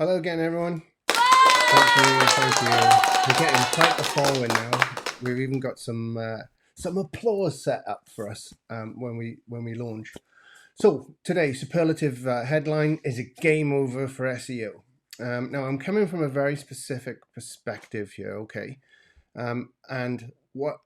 Hello again, everyone. Thank you. We're getting quite the following now. We've even got some applause set up for us when we launch. So today, superlative headline is a game over for SEO. Now I'm coming from a very specific perspective here, okay? And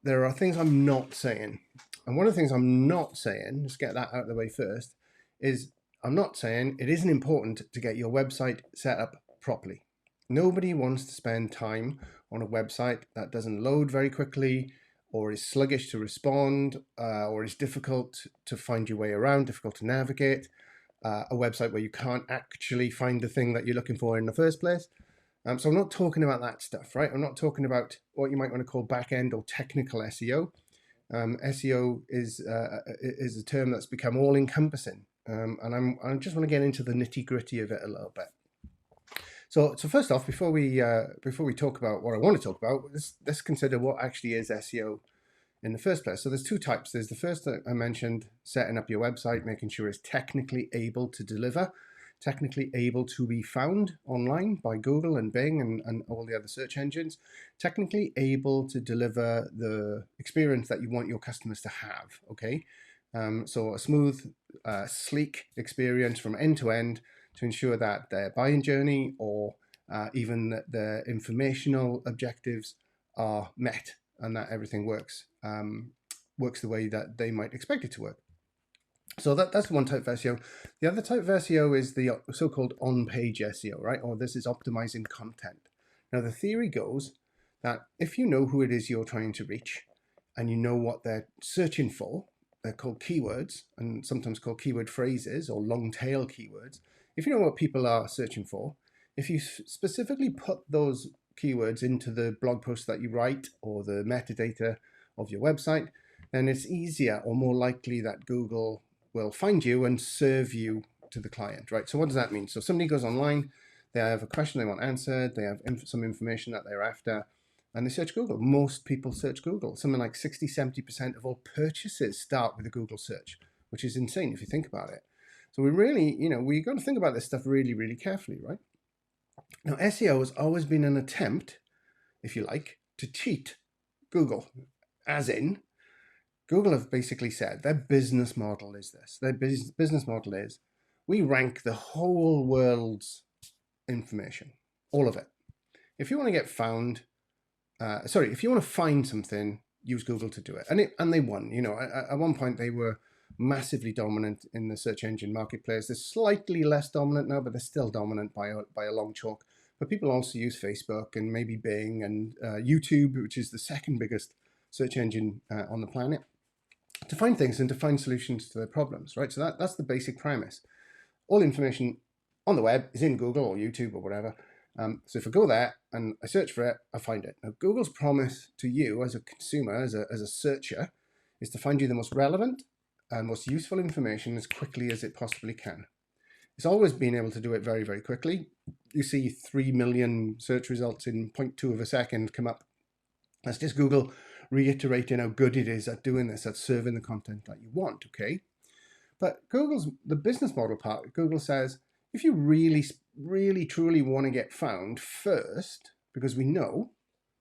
there are things I'm not saying, and one of the things I'm not saying, let's get that out of the way first, is I'm not saying it isn't important to get your website set up properly. Nobody wants to spend time on a website that doesn't load very quickly, or is sluggish to respond, or is difficult to find your way around, difficult to navigate, a website where you can't actually find the thing that you're looking for in the first place. So I'm not talking about that stuff, right? I'm not talking about what you might want to call back-end or technical SEO. SEO is a term that's become all-encompassing, and I just want to get into the nitty-gritty of it a little bit. So first off, before we talk about what I want to talk about, let's consider what actually is SEO in the first place. So there's two types. There's the first that I mentioned, setting up your website, making sure it's technically able to deliver, technically able to be found online by Google and Bing and all the other search engines, technically able to deliver the experience that you want your customers to have, okay? So a smooth, sleek experience from end to end to ensure that their buying journey or even their informational objectives are met and that everything works the way that they might expect it to work. So that's one type of SEO. The other type of SEO is the so-called on-page SEO, right? Or this is optimizing content. Now, the theory goes that if you know who it is you're trying to reach and you know what they're searching for, they're called keywords and sometimes called keyword phrases or long tail keywords. If you know what people are searching for, if you specifically put those keywords into the blog post that you write or the metadata of your website, then it's easier or more likely that Google will find you and serve you to the client, right? So what does that mean? So somebody goes online, they have a question they want answered, they have some information that they're after, and they search Google. Most people search Google. Something like 60-70% of all purchases start with a Google search, which is insane if you think about it. So we really, we got to think about this stuff really, really carefully, right? Now, SEO has always been an attempt, if you like, to cheat Google, as in, Google have basically said their business model is this. Their business model is we rank the whole world's information, all of it. If you want to get found, if you want to find something, use Google to do it. And they won. At one point they were massively dominant in the search engine marketplace. They're slightly less dominant now, but they're still dominant by a long chalk. But people also use Facebook and maybe Bing and YouTube, which is the second biggest search engine on the planet, to find things and to find solutions to their problems, right? So that's the basic premise. All information on the web is in Google or YouTube or whatever. So if I go there and I search for it, I find it. Now, Google's promise to you as a consumer, as a searcher, is to find you the most relevant and most useful information as quickly as it possibly can. It's always been able to do it very, very quickly. You see 3 million search results in 0.2 of a second come up. That's just Google reiterating how good it is at doing this, at serving the content that you want, okay? But the business model part, Google says, if you really, really, truly want to get found first, because we know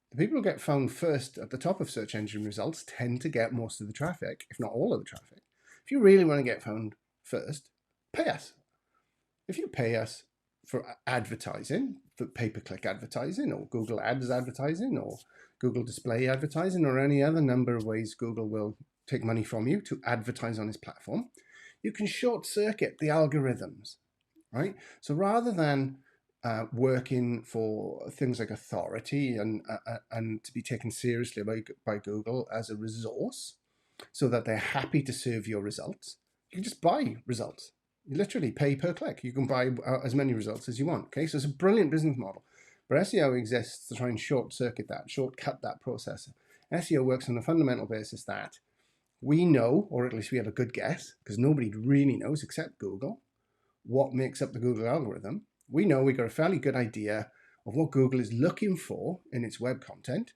the people who get found first at the top of search engine results tend to get most of the traffic, if not all of the traffic. If you really want to get found first, pay us. If you pay us for advertising, for pay-per-click advertising, or Google Ads advertising, or Google Display advertising, or any other number of ways Google will take money from you to advertise on its platform, you can short circuit the algorithms, right? So rather than working for things like authority and to be taken seriously by Google as a resource so that they're happy to serve your results, you can just buy results. You literally pay per click. You can buy as many results as you want, okay? So it's a brilliant business model. But SEO exists to try and short-circuit that, shortcut that process. SEO works on a fundamental basis that we know, or at least we have a good guess, because nobody really knows except Google, what makes up the Google algorithm. We know we've got a fairly good idea of what Google is looking for in its web content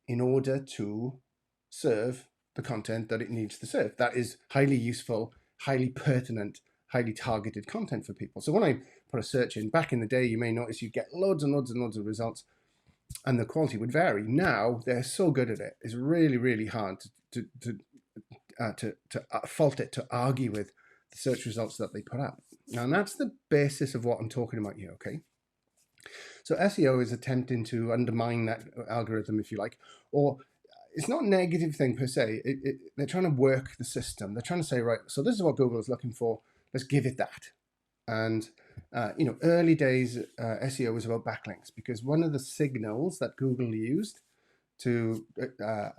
in order to serve the content that it needs to serve. That is highly useful, highly pertinent, highly targeted content for people. So when I put a search in. Back in the day, you may notice you get loads and loads and loads of results, and the quality would vary. Now they're so good at it; it's really, really hard to fault it, to argue with the search results that they put up. Now, and that's the basis of what I'm talking about here. Okay. So SEO is attempting to undermine that algorithm, if you like, or it's not a negative thing per se. They're trying to work the system. They're trying to say, right, so this is what Google is looking for. Let's give it that. And, early days SEO was about backlinks, because one of the signals that Google used to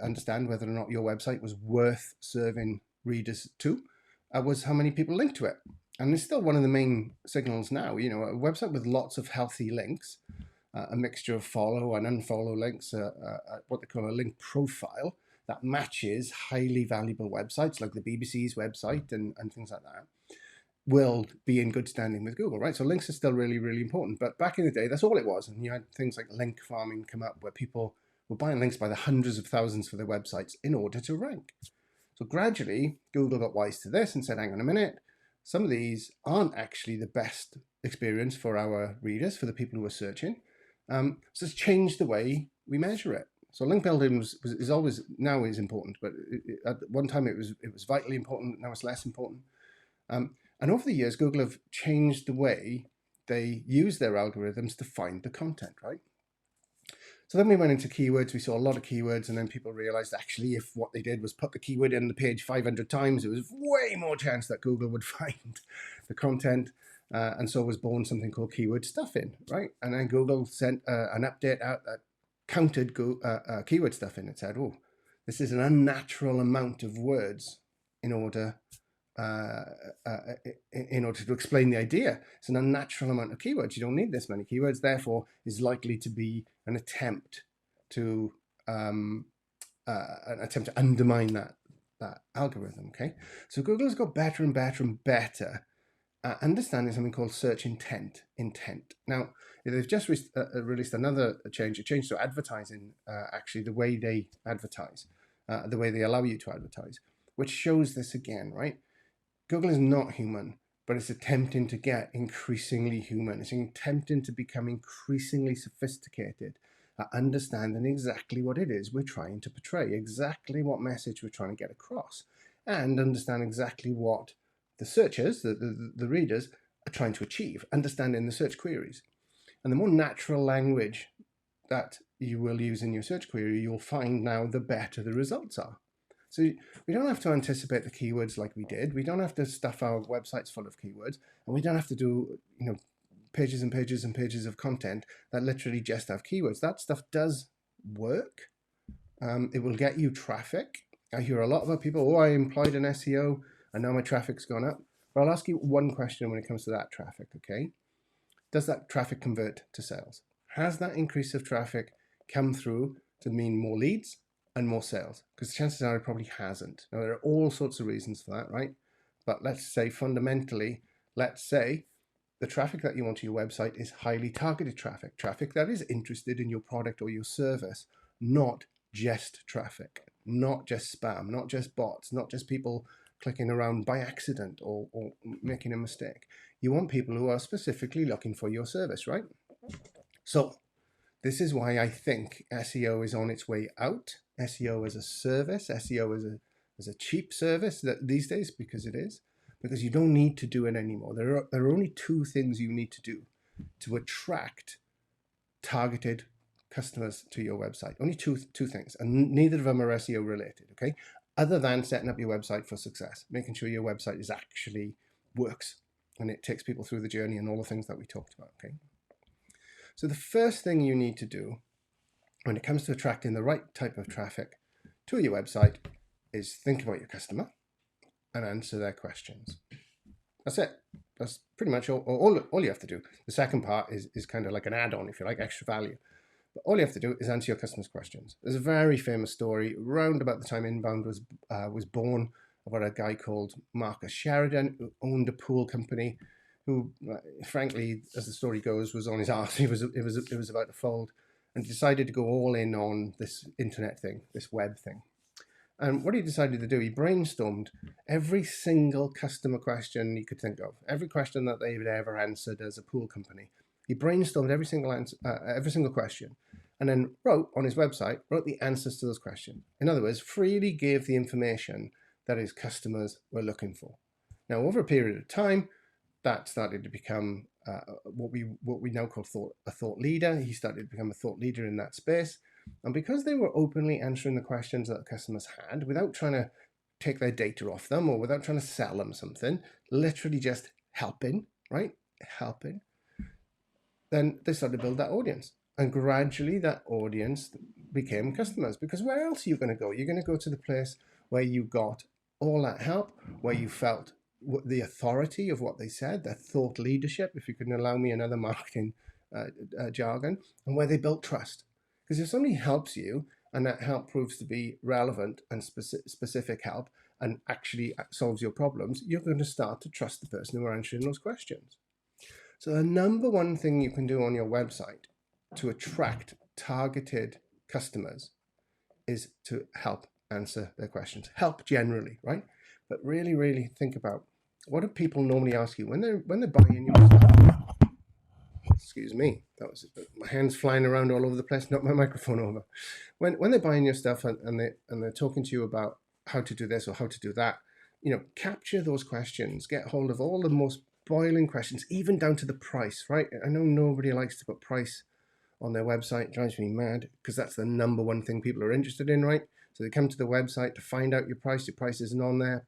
understand whether or not your website was worth serving readers to was how many people linked to it. And it's still one of the main signals now. A website with lots of healthy links, a mixture of follow and unfollow links, what they call a link profile that matches highly valuable websites like the BBC's website and things like that, will be in good standing with Google, right? So links are still really, really important. But back in the day, that's all it was. And you had things like link farming come up, where people were buying links by the hundreds of thousands for their websites in order to rank. So gradually, Google got wise to this and said, hang on a minute, some of these aren't actually the best experience for our readers, for the people who are searching. So it's changed the way we measure it. So link building is always now is important, but at one time it was vitally important. Now it's less important. And over the years, Google have changed the way they use their algorithms to find the content, right? So then we went into keywords. We saw a lot of keywords, and then people realized actually if what they did was put the keyword in the page 500 times, there was way more chance that Google would find the content. And so was born something called keyword stuffing, right? And then Google sent an update out that counted keyword stuffing. It said, oh, this is an unnatural amount of words in order to explain the idea. It's an unnatural amount of keywords. You don't need this many keywords, therefore is likely to be an attempt to undermine that algorithm. Okay, so Google's got better and better and better at understanding something called search intent. Now they've just released another change, a change to advertising, actually the way they advertise, the way they allow you to advertise, which shows this again, right? Google is not human, but it's attempting to get increasingly human. It's attempting to become increasingly sophisticated at understanding exactly what it is we're trying to portray, exactly what message we're trying to get across, and understand exactly what the searchers, the readers, are trying to achieve, understanding the search queries. And the more natural language that you will use in your search query, you'll find now the better the results are. So we don't have to anticipate the keywords like we did. We don't have to stuff our websites full of keywords, and we don't have to do pages and pages and pages of content that literally just have keywords. That stuff does work. It will get you traffic. I hear a lot about people, oh, I employed an SEO and now my traffic's gone up. But I'll ask you one question when it comes to that traffic, okay? Does that traffic convert to sales? Has that increase of traffic come through to mean more leads and more sales? Because the chances are it probably hasn't. Now, there are all sorts of reasons for that, right? But let's say fundamentally, let's say the traffic that you want to your website is highly targeted traffic that is interested in your product or your service, not just traffic, not just spam, not just bots, not just people clicking around by accident or making a mistake. You want people who are specifically looking for your service, right? So this is why I think SEO is on its way out. SEO as a service, SEO as a cheap service that these days, because it is, because you don't need to do it anymore. There are only two things you need to do to attract targeted customers to your website. Only two things, and neither of them are SEO related, okay? Other than setting up your website for success, making sure your website is actually works and it takes people through the journey and all the things that we talked about, okay? So the first thing you need to do when it comes to attracting the right type of traffic to your website is think about your customer and answer their questions. That's it. That's pretty much all you have to do. The second part is kind of like an add-on, if you like, extra value. But all you have to do is answer your customers' questions. There's a very famous story around about the time Inbound was born about a guy called Marcus Sheridan, who owned a pool company, who, frankly, as the story goes, was on his arse. It was about to fold, and decided to go all in on this internet thing, this web thing. And what he decided to do, he brainstormed every single customer question he could think of, every question that they'd ever answered as a pool company. He brainstormed every single question, and then wrote on his website, wrote the answers to those questions. In other words, freely gave the information that his customers were looking for. Now, over a period of time, that started to become what we now call a thought leader. He started to become a thought leader in that space. And because they were openly answering the questions that customers had without trying to take their data off them or without trying to sell them something, literally just helping, right? Helping. Then they started to build that audience. And gradually that audience became customers, because where else are you going to go? You're going to go to the place where you got all that help, where you felt the authority of what they said, their thought leadership, if you can allow me another marketing jargon, and where they built trust. Because if somebody helps you and that help proves to be relevant and specific help and actually solves your problems, you're going to start to trust the person who are answering those questions. So the number one thing you can do on your website to attract targeted customers is to help answer their questions. Help generally, right? But really, really think about, what do people normally ask you when they're buying your stuff? Excuse me, that was my hands flying around all over the place, knocked my microphone over. When they're buying your stuff and they're talking to you about how to do this or how to do that, capture those questions, get hold of all the most boiling questions, even down to the price, right? I know nobody likes to put price on their website. It drives me mad, because that's the number one thing people are interested in, right? So they come to the website to find out your price isn't on there.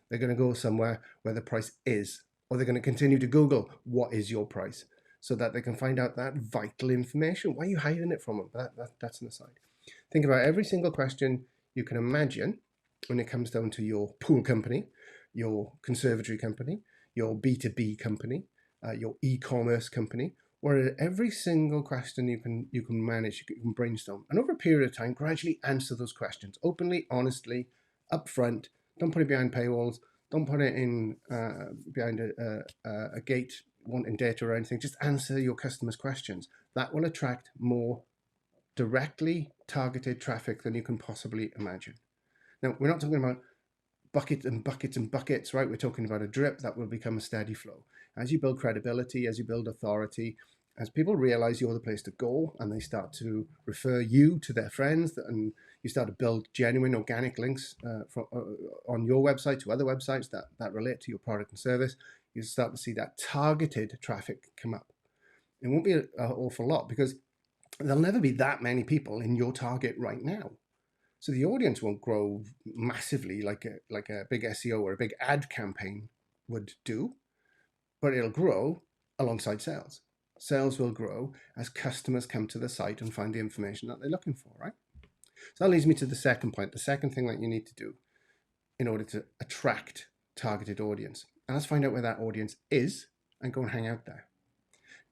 They're going to go somewhere where the price is, or they're going to continue to Google what is your price, so that they can find out that vital information. Why are you hiding it from them? That's an aside. Think about every single question you can imagine when it comes down to your pool company, your conservatory company, your B2B company, your e-commerce company, where every single question you can manage, you can brainstorm. And over a period of time, gradually answer those questions openly, honestly, upfront. Don't put it behind paywalls. Don't put it in behind a gate wanting data or anything. Just answer your customers' questions. That will attract more directly targeted traffic than you can possibly imagine. Now, we're not talking about buckets and buckets and buckets, right? We're talking about a drip that will become a steady flow. As you build credibility, as you build authority, as people realize you're the place to go and they start to refer you to their friends, and you start to build genuine organic links on your website to other websites that relate to your product and service, you start to see that targeted traffic come up. It won't be an awful lot, because there'll never be that many people in your target right now. So the audience won't grow massively like a big SEO or a big ad campaign would do, but it'll grow alongside sales. Sales will grow as customers come to the site and find the information that they're looking for, right? So that leads me to the second point, the second thing that you need to do in order to attract targeted audience. And let's find out where that audience is and go and hang out there.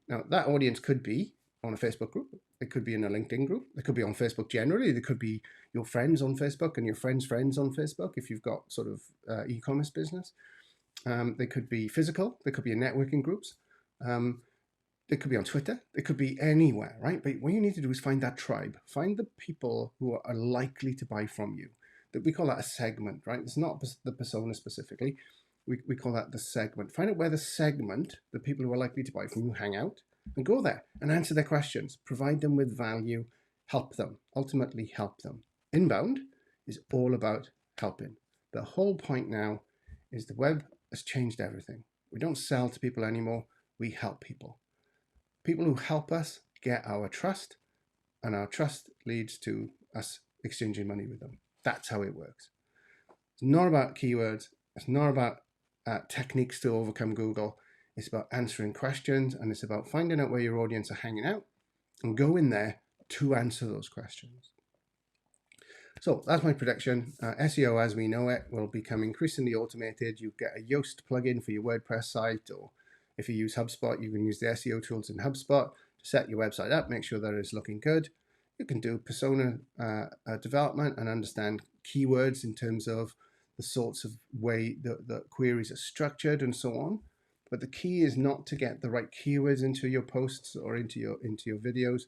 Now, that audience could be on a Facebook group. It could be in a LinkedIn group. It could be on Facebook generally. There could be your friends on Facebook and your friends' friends on Facebook if you've got sort of e-commerce business. They could be physical. They could be in networking groups. They could be on Twitter. They could be anywhere, right? But what you need to do is find that tribe. Find the people who are likely to buy from you. That we call that a segment, right? It's not the persona specifically. We call that the segment. Find out where the segment, the people who are likely to buy from you, hang out, and go there and answer their questions. Provide them with value. Help them. Ultimately, help them. Inbound is all about helping. The whole point now is the web has changed everything. We don't sell to people anymore. We help people. People who help us get our trust, and our trust leads to us exchanging money with them. That's how it works. It's not about keywords. It's not about techniques to overcome Google. It's about answering questions, and it's about finding out where your audience are hanging out and go in there to answer those questions. So that's my prediction. SEO as we know it will become increasingly automated. You get a Yoast plugin for your WordPress site, or if you use HubSpot, you can use the SEO tools in HubSpot to set your website up, make sure that it's looking good. You can do persona development and understand keywords in terms of the sorts of way the queries are structured and so on. But the key is not to get the right keywords into your posts or into your videos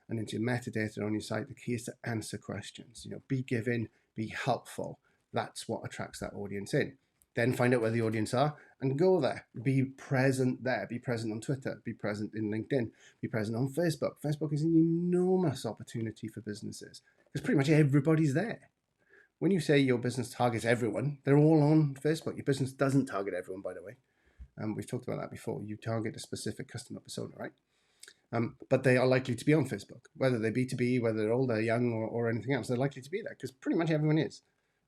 and into your metadata on your site. The key is to answer questions. Be given be helpful. That's what attracts that audience in. Then find out where the audience are and go there. Be present there. Be present on Twitter. Be present in LinkedIn. Be present on Facebook. Facebook is an enormous opportunity for businesses because pretty much everybody's there. When you say your business targets everyone, they're all on Facebook. Your business doesn't target everyone, by the way. We've talked about that before. You target a specific customer persona, right? But they are likely to be on Facebook, whether they're B2B, whether they're older, young, or anything else. They're likely to be there because pretty much everyone is.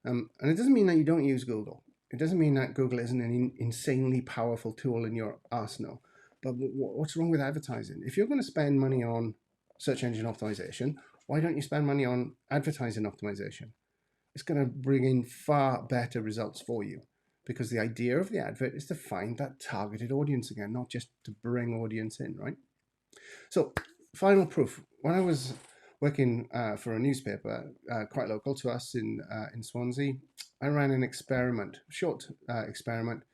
And it doesn't mean that you don't use Google. It doesn't mean that Google isn't an insanely powerful tool in your arsenal. But what's wrong with advertising? If you're going to spend money on search engine optimization, why don't you spend money on advertising optimization? It's going to bring in far better results for you because the idea of the advert is to find that targeted audience again, not just to bring audience in, right? So, final proof. When I was working for a newspaper quite local to us in Swansea, I ran an experiment, short experiment,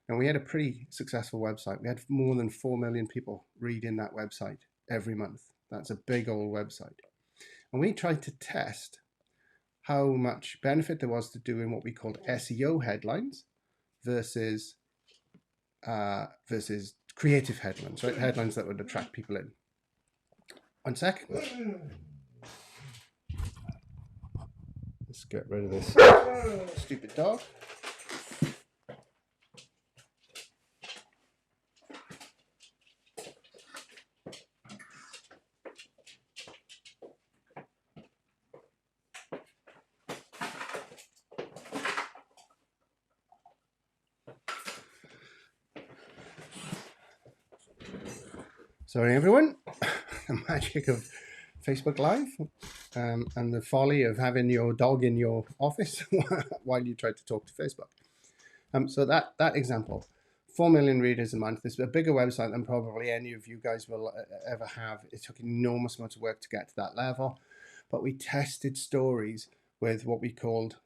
and we had a pretty successful website. We had more than 4 million people reading that website every month. That's a big old website. And we tried to test how much benefit there was to doing what we called SEO headlines versus creative headlines, right? Headlines that would attract people in. 1 sec. Let's get rid of this stupid dog. Sorry, everyone. The magic of Facebook Live and the folly of having your dog in your office while you try to talk to Facebook. So that example, 4 million readers a month. This is a bigger website than probably any of you guys will ever have. It took an enormous amount of work to get to that level. But we tested stories with what we called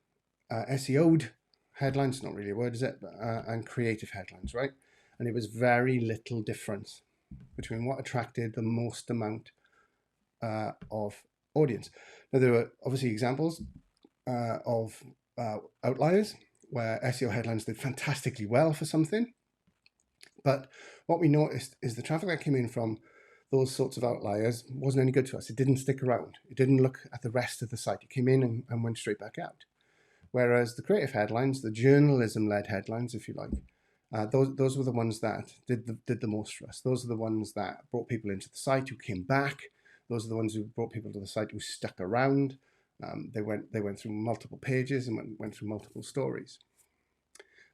SEO'd headlines, not really a word, is it? And creative headlines, right? And it was very little difference between what attracted the most amount of audience. Now, there were obviously examples of outliers where SEO headlines did fantastically well for something. But what we noticed is the traffic that came in from those sorts of outliers wasn't any good to us. It didn't stick around. It didn't look at the rest of the site. It came in and went straight back out. Whereas the creative headlines, the journalism-led headlines, if you like, those were the ones that did the most for us. Those are the ones that brought people into the site who came back. Those are the ones who brought people to the site who stuck around. They went through multiple pages and went through multiple stories.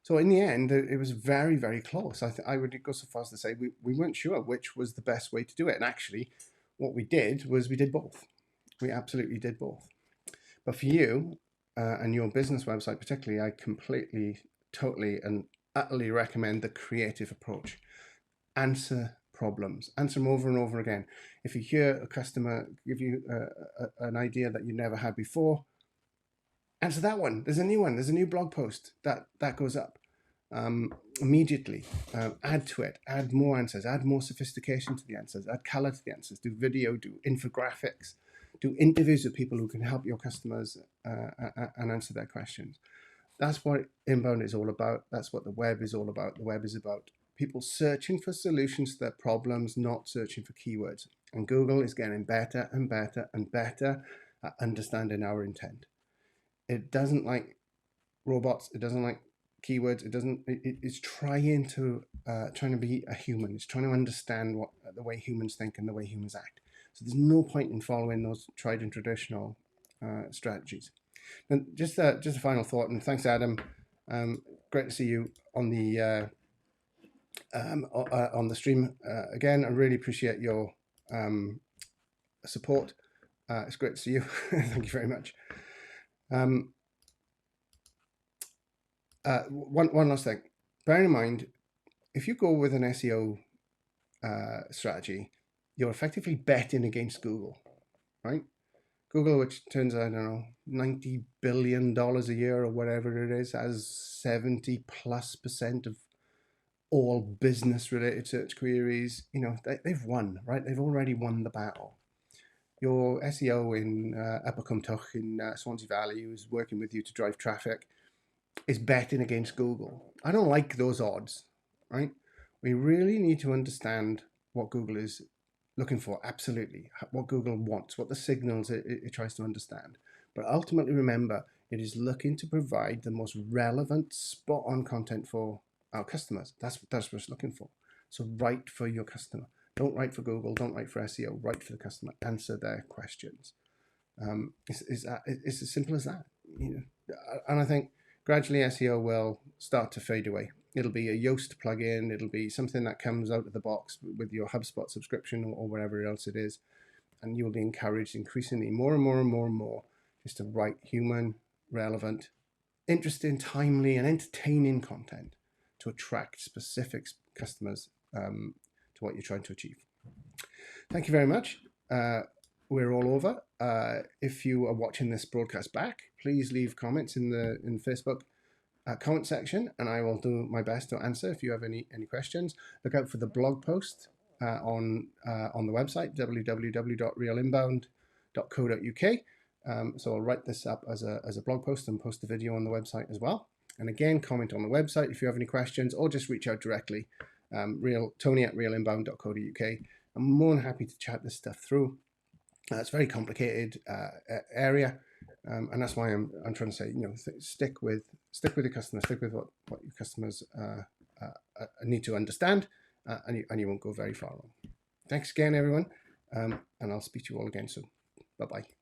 So in the end, it was very, very close. I would go so far as to say we weren't sure which was the best way to do it. And actually, what we did was we did both. We absolutely did both. But for you and your business website particularly, I completely, totally, and utterly recommend the creative approach. Answer problems. Answer them over and over again. If you hear a customer give you an idea that you never had before, answer that one. There's a new one. There's a new blog post that goes up immediately. Add to it. Add more answers. Add more sophistication to the answers. Add color to the answers. Do video. Do infographics. Do interviews with people who can help your customers and answer their questions. That's what inbound is all about. That's what the web is all about. The web is about people searching for solutions to their problems, not searching for keywords. And Google is getting better and better and better at understanding our intent. It doesn't like robots. It doesn't like keywords. It's trying to be a human. It's trying to understand the way humans think and the way humans act. So there's no point in following those tried and traditional strategies. And just a final thought, and thanks, Adam. Great to see you on the stream again. I really appreciate your support. It's great to see you. Thank you very much. One last thing. Bear in mind, if you go with an SEO strategy, you're effectively betting against Google, right? Google, which turns out, I don't know, $90 billion a year or whatever it is, has 70+% of all business-related search queries. You know, they've won, right? They've already won the battle. your SEO in Abercwmbdwch in Swansea Valley, who's working with you to drive traffic, is betting against Google. I don't like those odds, right? We really need to understand what Google is looking for, absolutely, what Google wants, what the signals it tries to understand. But ultimately, remember, it is looking to provide the most relevant, spot-on content for our customers. That's what it's looking for. So write for your customer. Don't write for Google, don't write for SEO, write for the customer, answer their questions. It's as simple as that. And I think gradually SEO will start to fade away. It'll be a Yoast plugin. It'll be something that comes out of the box with your HubSpot subscription or whatever else it is. And you will be encouraged increasingly more and more and more and more just to write human, relevant, interesting, timely, and entertaining content to attract specific customers to what you're trying to achieve. Thank you very much. We're all over. If you are watching this broadcast back, please leave comments in the Facebook comment section, and I will do my best to answer if you have any questions. Look out for the blog post on the website, www.realinbound.co.uk. So I'll write this up as a blog post and post the video on the website as well. And again, comment on the website if you have any questions, or just reach out directly, Tony@realinbound.co.uk. I'm more than happy to chat this stuff through. It's a very complicated area, and that's why I'm trying to say, stick with your customers, stick with what your customers need to understand, and you won't go very far wrong. Thanks again, everyone, and I'll speak to you all again soon. Bye-bye.